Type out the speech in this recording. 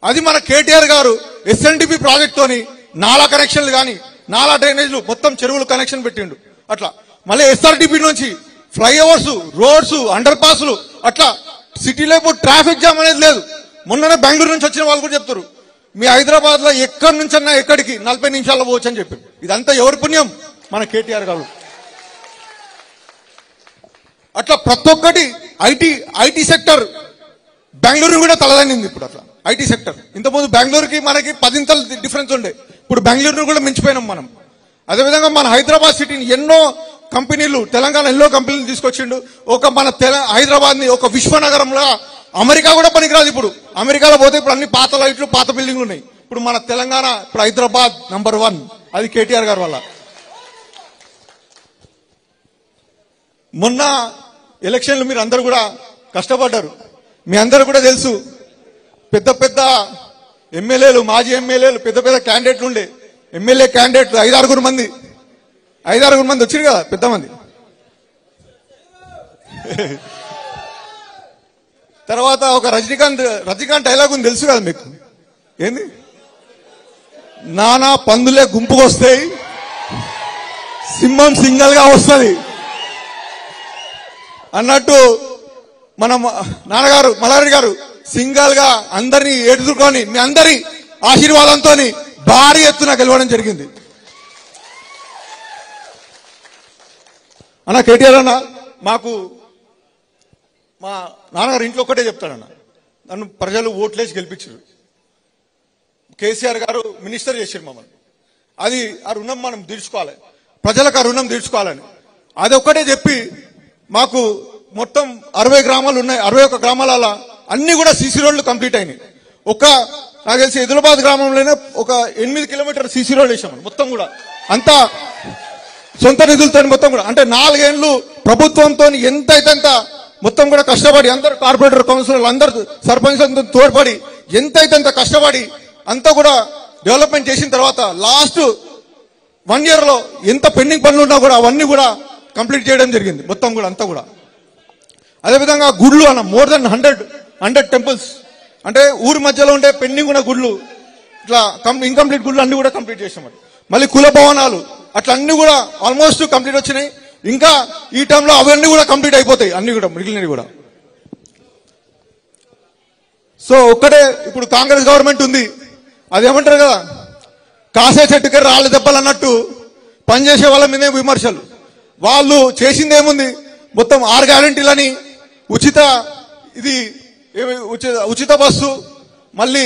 అది మన కేటీఆర్ గారు SNDP ప్రాజెక్ట్ తోని నాలా కనెక్షన్లు కానీ నాలా డ్రైనేజ్లు మొత్తం చెరువులు కనెక్షన్ పెట్టిండు. అట్లా మళ్ళీ SRDP నుంచి ఫ్లైఓవర్స్, రోడ్స్, అండర్ పాస్లు, అట్లా సిటీలో ఇప్పుడు ట్రాఫిక్ జామ్ అనేది లేదు. మొన్ననే బెంగళూరు నుంచి వచ్చిన వాళ్ళు కూడా చెప్తారు, మీ హైదరాబాద్ లో ఎక్కడి నుంచన్నా ఎక్కడికి 40 నిమిషాల్లో పోవచ్చు అని చెప్పి. ఇదంతా ఎవరి పుణ్యం? మన కేటీఆర్ గారు. అట్లా ప్రతి ఒక్కటి ఐటీ సెక్టర్ బెంగళూరు కూడా తలదనింది. ఇప్పుడు అట్లా ఐటీ సెక్టర్ ఇంతకుముందు బెంగళూరుకి మనకి 10 ఇంతలు డిఫరెన్స్ ఉండే, ఇప్పుడు బెంగళూరును కూడా మించిపోయినాం మనం. అదేవిధంగా మన హైదరాబాద్ సిటీని ఎన్నో కంపెనీలు, తెలంగాణ ఎన్నో కంపెనీలు తీసుకొచ్చిండు. మన హైదరాబాద్ ని ఒక విశ్వనగరంలో, అమెరికా కూడా పనికిరాదు. ఇప్పుడు అమెరికాలో పోతే ఇప్పుడు అన్ని పాత లైట్లు, పాత బిల్డింగ్లు ఉన్నాయి. ఇప్పుడు మన తెలంగాణ, ఇప్పుడు హైదరాబాద్ నంబర్ 1, అది కేటీఆర్ గారి వల్ల. మొన్న ఎలక్షన్లు మీరు అందరూ కూడా కష్టపడ్డారు. మీ అందరూ కూడా తెలుసు, పెద్ద పెద్ద ఎమ్మెల్యేలు, మాజీ ఎమ్మెల్యేలు, పెద్ద పెద్ద క్యాండిడేట్లు ఉండే. ఎమ్మెల్యే క్యాండిడేట్లు 5-6 మంది వచ్చింది కదా, పెద్ద మంది. తర్వాత ఒక రజనీకాంత్ డైలాగ్ ఉంది, తెలుసు కదా మీకు. ఏంది? నానా పందులే గుంపుకు వస్తాయి, సింహం సింగల్ గా వస్తుంది అన్నట్టు మన నాన్నగారు మల్లారెడ్డి గారు సింగల్ గా అందరినీ ఎదుర్కొని మీ అందరి ఆశీర్వాదంతో భారీ ఎత్తున గెలవడం జరిగింది. అన్న కేటీఆర్ అన్న, మాకు మా నాన్నగారు ఇంట్లో ఒక్కటే చెప్తాడన్న, నన్ను ప్రజలు ఓట్లేసి గెలిపించారు, కేసీఆర్ గారు మినిస్టర్ చేశారు మమ్మల్ని, అది ఆ రుణం మనం తీర్చుకోవాలి, ప్రజలకు ఆ రుణం తీర్చుకోవాలని అది ఒక్కటే చెప్పి మాకు మొత్తం 60 గ్రామాలు ఉన్నాయి. 61 గ్రామాల అన్ని కూడా సీసీ రోడ్లు కంప్లీట్ అయినాయి. నాకు తెలిసి ఎదులాబాద్ గ్రామంలోనే ఒక 8 కిలోమీటర్ సీసీ రోడ్ వేసాం మొత్తం కూడా, అంతా సొంత నిధులతో మొత్తం కూడా. అంటే 4 ఏళ్లు ప్రభుత్వంతో ఎంతైతే అంత మొత్తం కూడా కష్టపడి, అందరు కార్పొరేటర్, కౌన్సిలర్లు, అందరు సర్పంచ్లతో తోడ్పడి ఎంతైతే అంత కష్టపడి అంతా కూడా డెవలప్మెంట్ చేసిన తర్వాత లాస్ట్ 1 year లో ఎంత పెండింగ్ పనులు ఉన్నా కూడా అవన్నీ కూడా కంప్లీట్ చేయడం జరిగింది మొత్తం కూడా, అంతా కూడా. అదేవిధంగా గుళ్ళు అన్న, మోర్ దెన్ 100 టెంపుల్స్, అంటే ఊరి మధ్యలో ఉండే పెండింగ్ ఉన్న గుళ్ళు, ఇట్లా ఇన్కంప్లీట్ గుళ్ళు అన్ని కూడా కంప్లీట్ చేసాం. మళ్ళీ కుల భవనాలు అట్లా అన్ని కూడా ఆల్మోస్ట్ కంప్లీట్ వచ్చినాయి. ఇంకా ఈ టైంలో అవన్నీ కూడా కంప్లీట్ అయిపోతాయి, అన్ని కూడా మిగిలినవి కూడా. సో ఒక్కటే ఇప్పుడు కాంగ్రెస్ గవర్నమెంట్ ఉంది, అదేమంటారు కదా, కాసే చెట్టుకే రాళ్ళ దెబ్బలు అన్నట్టు పనిచేసే వాళ్ళ మీదే విమర్శలు. వాళ్ళు చేసింది ఏముంది, మొత్తం 6 గ్యారెంటీలని, ఉచిత బస్సు, మళ్ళీ